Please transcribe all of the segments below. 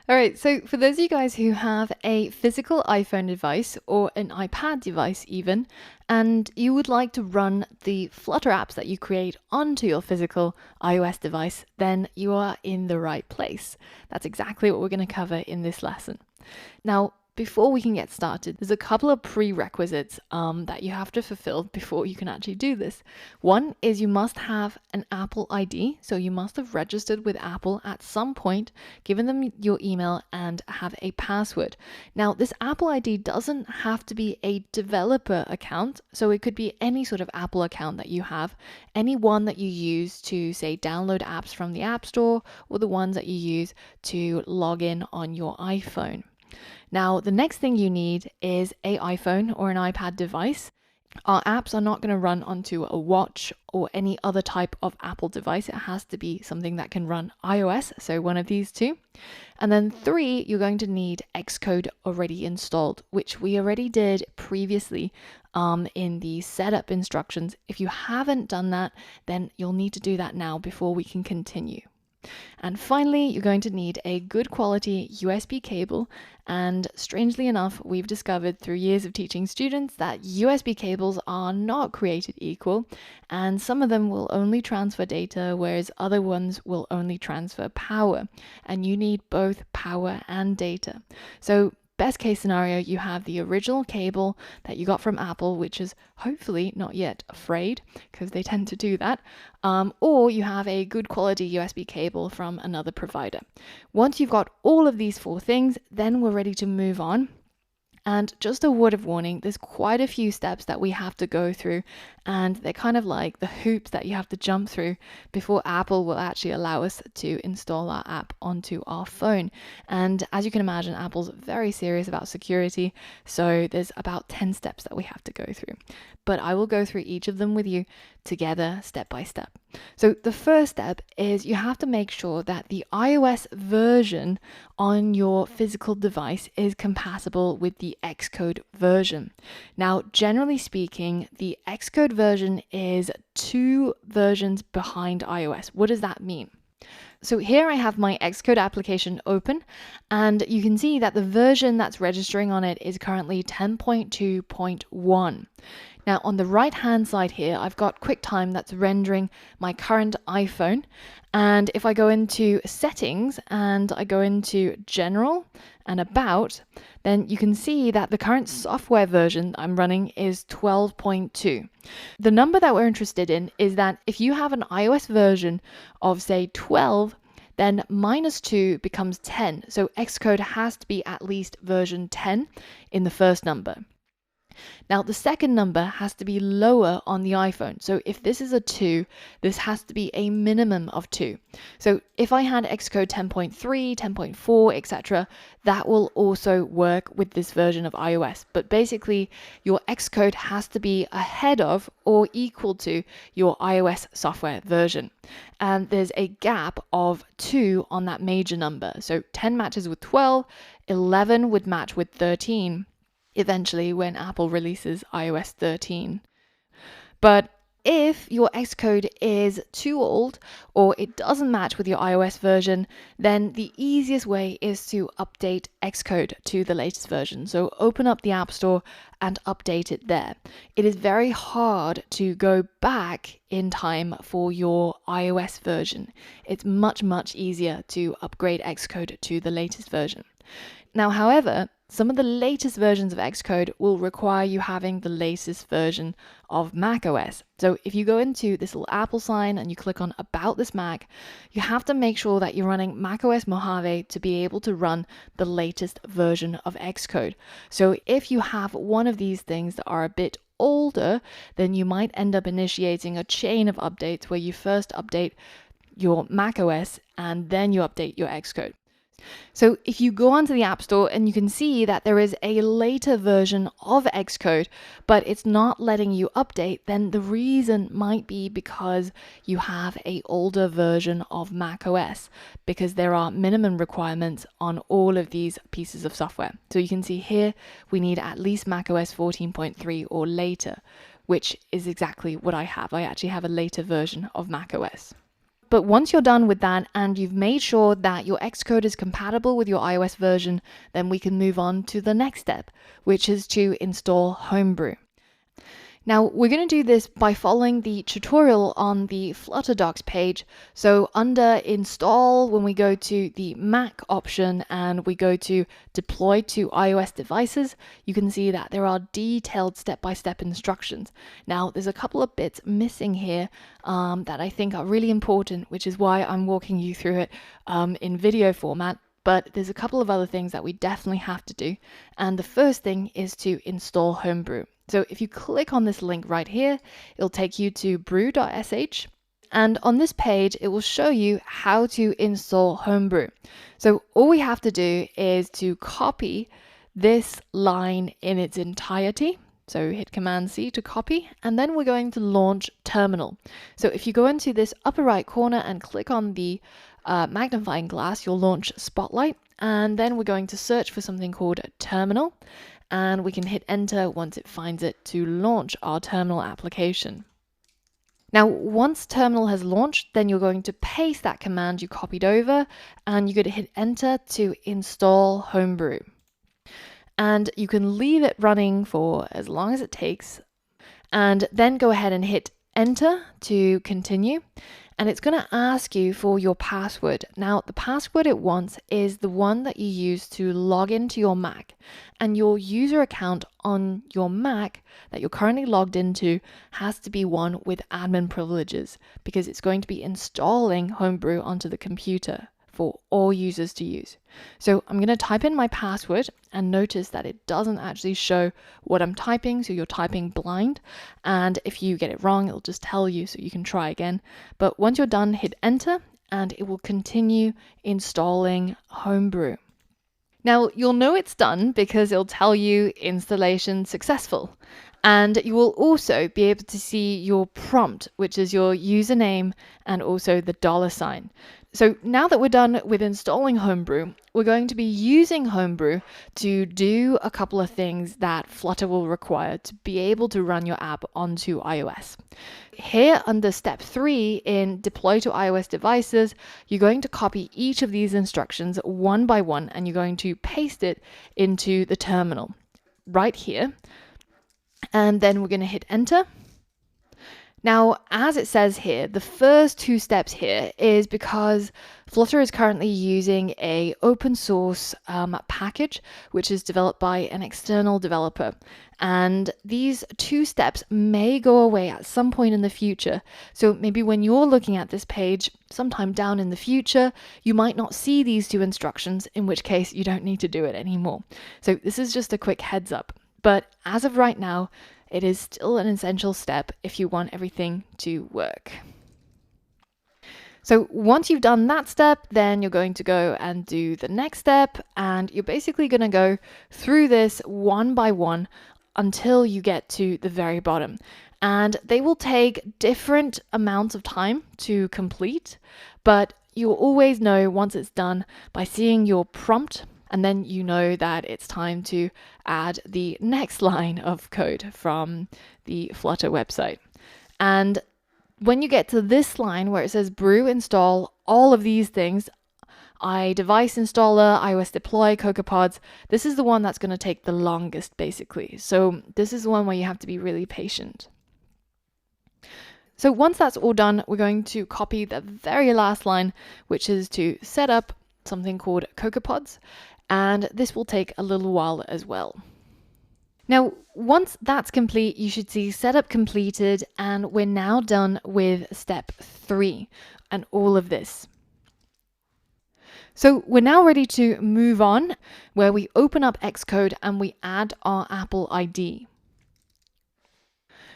All right, so for those of you guys who have a physical iPhone device or an iPad device even, and you would like to run the Flutter apps that you create onto your physical iOS device, then you are in the right place. That's exactly what we're going to cover in this lesson. Now, before we can get started, there's a couple of prerequisites that you have to fulfill before you can actually do this. One is you must have an Apple ID, so you must have registered with Apple at some point, given them your email, and have a password. Now, this Apple ID doesn't have to be a developer account, so it could be any sort of Apple account that you have, any one that you use to, say, download apps from the App Store, or the ones that you use to log in on your iPhone. Now, the next thing you need is an iPhone or an iPad device. Our apps are not going to run onto a watch or any other type of Apple device. It has to be something that can run iOS, so one of these two. And then 3, you're going to need Xcode already installed, which we already did previously in the setup instructions. If you haven't done that, then you'll need to do that now before we can continue. And finally, you're going to need a good quality USB cable. And strangely enough, we've discovered through years of teaching students that USB cables are not created equal, and some of them will only transfer data, whereas other ones will only transfer power. And you need both power and data. So best case scenario, you have the original cable that you got from Apple, which is hopefully not yet frayed, because they tend to do that, or you have a good quality USB cable from another provider. Once you've got all of these 4 things, then we're ready to move on. And just a word of warning, there's quite a few steps that we have to go through, and they're kind of like the hoops that you have to jump through before Apple will actually allow us to install our app onto our phone. And as you can imagine, Apple's very serious about security, so there's about 10 steps that we have to go through. But I will go through each of them with you together, step by step. So the first step is you have to make sure that the iOS version on your physical device is compatible with the Xcode version. Now, generally speaking, the Xcode version is 2 versions behind iOS. What does that mean? So here I have my Xcode application open, and you can see that the version that's registering on it is currently 10.2.1. Now on the right hand side here, I've got QuickTime that's rendering my current iPhone. And if I go into settings and I go into general and about, then you can see that the current software version I'm running is 12.2. The number that we're interested in is that if you have an iOS version of say 12, then -2 becomes 10. So Xcode has to be at least version 10 in the first number. Now, the second number has to be lower on the iPhone. So if this is a 2, this has to be a minimum of 2. So if I had Xcode 10.3, 10.4, etc., that will also work with this version of iOS. But basically, your Xcode has to be ahead of or equal to your iOS software version. And there's a gap of 2 on that major number. So 10 matches with 12, 11 would match with 13. Eventually when Apple releases iOS 13. But if your Xcode is too old or it doesn't match with your iOS version, then the easiest way is to update Xcode to the latest version. So open up the App Store and update it there. It is very hard to go back in time for your iOS version. It's much, much easier to upgrade Xcode to the latest version. Now, however, some of the latest versions of Xcode will require you having the latest version of macOS. So if you go into this little Apple sign and you click on About This Mac, you have to make sure that you're running macOS Mojave to be able to run the latest version of Xcode. So if you have one of these things that are a bit older, then you might end up initiating a chain of updates where you first update your macOS and then you update your Xcode. So if you go onto the App Store and you can see that there is a later version of Xcode, but it's not letting you update, then the reason might be because you have an older version of macOS, because there are minimum requirements on all of these pieces of software. So you can see here, we need at least macOS 14.3 or later, which is exactly what I have. I actually have a later version of macOS. But once you're done with that and you've made sure that your Xcode is compatible with your iOS version, then we can move on to the next step, which is to install Homebrew. Now, we're going to do this by following the tutorial on the Flutter docs page. So under install, when we go to the Mac option and we go to deploy to iOS devices, you can see that there are detailed step-by-step instructions. Now, there's a couple of bits missing here that I think are really important, which is why I'm walking you through it in video format. But there's a couple of other things that we definitely have to do. And the first thing is to install Homebrew. So if you click on this link right here, it'll take you to brew.sh. And on this page, it will show you how to install Homebrew. So all we have to do is to copy this line in its entirety. So hit Command C to copy, and then we're going to launch Terminal. So if you go into this upper right corner and click on the magnifying glass, you'll launch Spotlight, and then we're going to search for something called Terminal, and we can hit enter once it finds it to launch our terminal application. Now, once terminal has launched, then you're going to paste that command you copied over, and you're going to hit enter to install Homebrew. And you can leave it running for as long as it takes, and then go ahead and hit enter to continue. And it's going to ask you for your password. Now, the password it wants is the one that you use to log into your Mac. And your user account on your Mac that you're currently logged into has to be one with admin privileges, because it's going to be installing Homebrew onto the computer for all users to use. So I'm going to type in my password, and notice that it doesn't actually show what I'm typing, so you're typing blind, and if you get it wrong, it'll just tell you so you can try again. But once you're done, hit enter and it will continue installing Homebrew. Now, you'll know it's done because it'll tell you installation successful. And you will also be able to see your prompt, which is your username and also the $sign. So now that we're done with installing Homebrew, we're going to be using Homebrew to do a couple of things that Flutter will require to be able to run your app onto iOS. Here under step 3 in deploy to iOS devices, you're going to copy each of these instructions one by one, and you're going to paste it into the terminal right here. And then we're going to hit enter. Now, as it says here, the first 2 steps here is because Flutter is currently using a open source package, which is developed by an external developer. And these 2 steps may go away at some point in the future. So maybe when you're looking at this page, sometime down in the future, you might not see these 2 instructions, in which case you don't need to do it anymore. So this is just a quick heads up. But as of right now, it is still an essential step if you want everything to work. So once you've done that step, then you're going to go and do the next step, and you're basically going to go through this one by one until you get to the very bottom. And they will take different amounts of time to complete, but you'll always know once it's done by seeing your prompt, and then you know that it's time to add the next line of code from the Flutter website. And when you get to this line where it says brew install all of these things, iDevice installer, iOS deploy, CocoaPods, this is the one that's going to take the longest basically. So this is the one where you have to be really patient. So once that's all done, we're going to copy the very last line, which is to set up something called CocoaPods. And this will take a little while as well. Now, once that's complete, you should see setup completed, and we're now done with step 3 and all of this. So we're now ready to move on, where we open up Xcode and we add our Apple ID.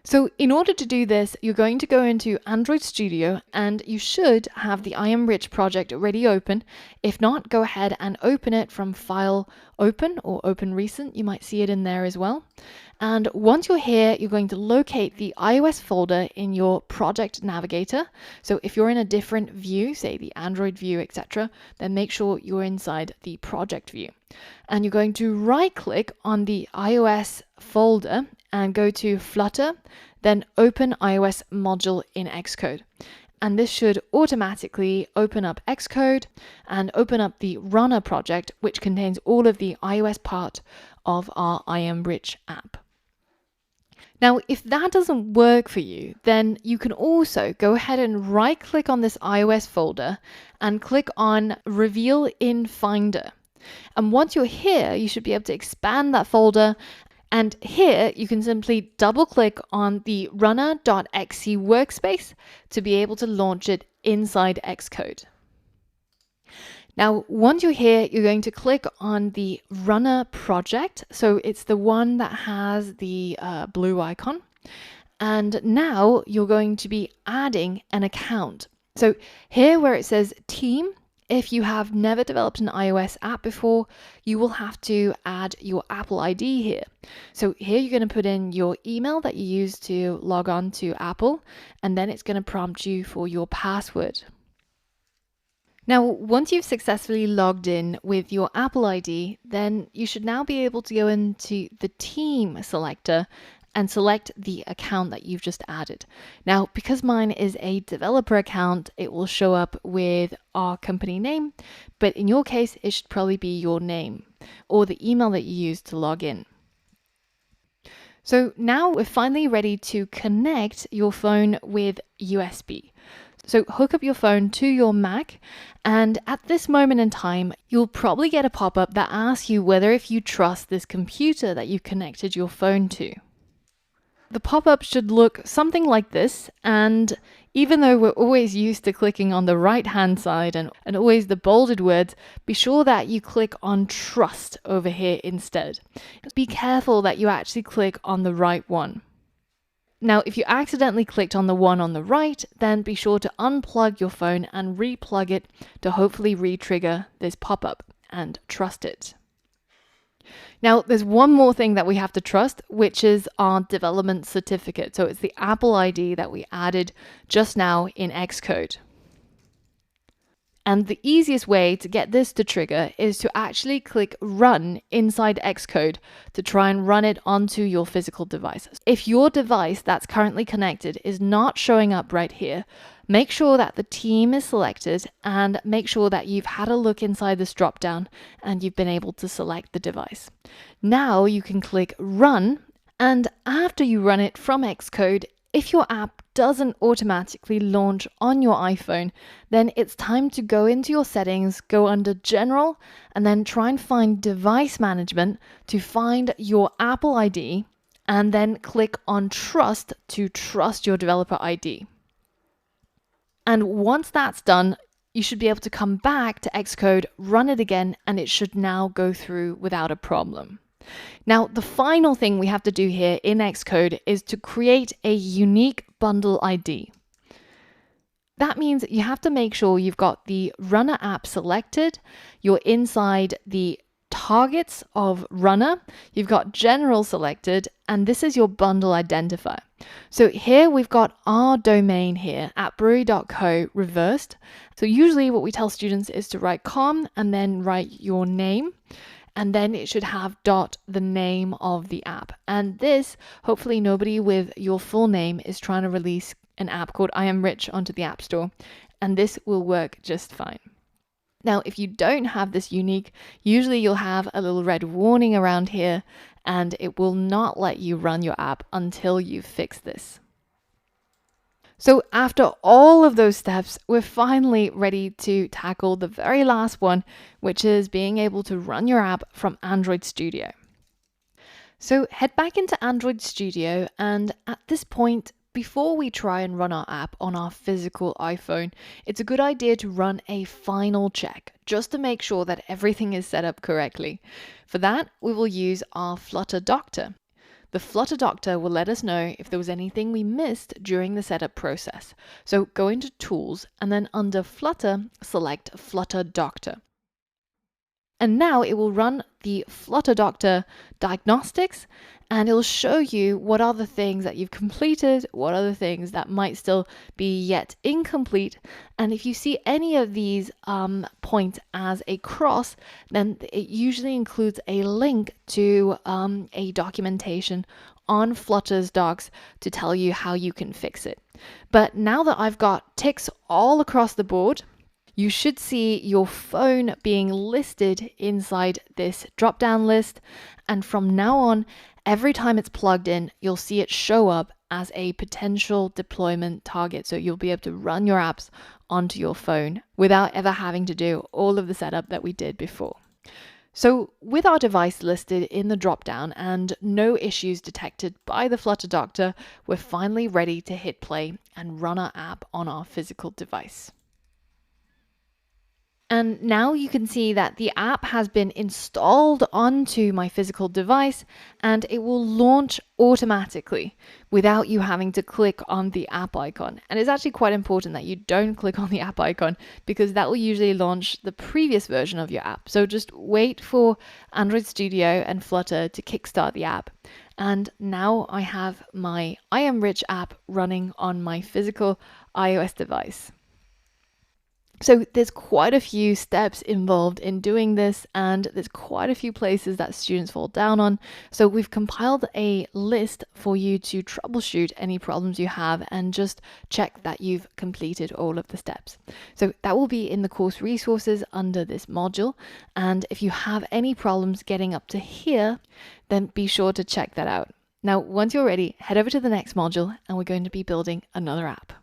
So in order to do this, you're going to go into Android Studio, and you should have the I Am Rich project already open. If not, go ahead and open it from File, Open, or Open Recent. You might see it in there as well. And once you're here, you're going to locate the iOS folder in your project navigator. So if you're in a different view, say the Android view, etc., then make sure you're inside the project view. And you're going to right click on the iOS folder and go to Flutter, then open iOS module in Xcode. And this should automatically open up Xcode and open up the Runner project, which contains all of the iOS part of our I Am Rich app. Now, if that doesn't work for you, then you can also go ahead and right-click on this iOS folder and click on Reveal in Finder. And once you're here, you should be able to expand that folder. And here you can simply double-click on the runner.exe workspace to be able to launch it inside Xcode. Now, once you're here, you're going to click on the Runner project. So it's the one that has the blue icon. And now you're going to be adding an account. So here where it says team, if you have never developed an iOS app before, you will have to add your Apple ID here. So here you're going to put in your email that you use to log on to Apple, and then it's going to prompt you for your password. Now, once you've successfully logged in with your Apple ID, then you should now be able to go into the team selector and select the account that you've just added. Now, because mine is a developer account, it will show up with our company name, but in your case, it should probably be your name or the email that you used to log in. So now we're finally ready to connect your phone with USB. So hook up your phone to your Mac, and at this moment in time, you'll probably get a pop-up that asks you whether if you trust this computer that you connected your phone to. The pop-up should look something like this, and even though we're always used to clicking on the right-hand side and always the bolded words, be sure that you click on Trust over here instead. Be careful that you actually click on the right one. Now, if you accidentally clicked on the one on the right, then be sure to unplug your phone and re-plug it to hopefully re-trigger this pop-up and trust it. Now, there's one more thing that we have to trust, which is our development certificate. So it's the Apple ID that we added just now in Xcode. And the easiest way to get this to trigger is to actually click Run inside Xcode to try and run it onto your physical device. If your device that's currently connected is not showing up right here, make sure that the team is selected and make sure that you've had a look inside this dropdown and you've been able to select the device. Now you can click Run, and after you run it from Xcode, if your app doesn't automatically launch on your iPhone, then it's time to go into your settings, go under General, and then try and find Device Management to find your Apple ID, and then click on Trust to trust your developer ID. And once that's done, you should be able to come back to Xcode, run it again, and it should now go through without a problem. Now, the final thing we have to do here in Xcode is to create a unique bundle ID. That means you have to make sure you've got the Runner app selected, you're inside the targets of Runner, you've got General selected, and this is your bundle identifier. So here we've got our domain here at brewery.co reversed. So usually what we tell students is to write com and then write your name. And then it should have the name of the app. And this, hopefully nobody with your full name is trying to release an app called I Am Rich onto the App Store. And this will work just fine. Now, if you don't have this unique, usually you'll have a little red warning around here, and it will not let you run your app until you've fixed this. So after all of those steps, we're finally ready to tackle the very last one, which is being able to run your app from Android Studio. So head back into Android Studio, and at this point, before we try and run our app on our physical iPhone, it's a good idea to run a final check, just to make sure that everything is set up correctly. For that, we will use our Flutter Doctor. The Flutter Doctor will let us know if there was anything we missed during the setup process. So go into Tools and then under Flutter, select Flutter Doctor. And now it will run the Flutter Doctor diagnostics, and it'll show you what are the things that you've completed, what are the things that might still be yet incomplete. And if you see any of these point as a cross, then it usually includes a link to a documentation on Flutter's docs to tell you how you can fix it. But now that I've got ticks all across the board, you should see your phone being listed inside this drop-down list. And from now on, every time it's plugged in, you'll see it show up as a potential deployment target. So you'll be able to run your apps onto your phone without ever having to do all of the setup that we did before. So with our device listed in the drop-down and no issues detected by the Flutter Doctor, we're finally ready to hit play and run our app on our physical device. And now you can see that the app has been installed onto my physical device, and it will launch automatically without you having to click on the app icon. And it's actually quite important that you don't click on the app icon, because that will usually launch the previous version of your app. So just wait for Android Studio and Flutter to kickstart the app. And now I have my I Am Rich app running on my physical iOS device. So there's quite a few steps involved in doing this, and there's quite a few places that students fall down on. So we've compiled a list for you to troubleshoot any problems you have and just check that you've completed all of the steps. So that will be in the course resources under this module. And if you have any problems getting up to here, then be sure to check that out. Now, once you're ready, head over to the next module and we're going to be building another app.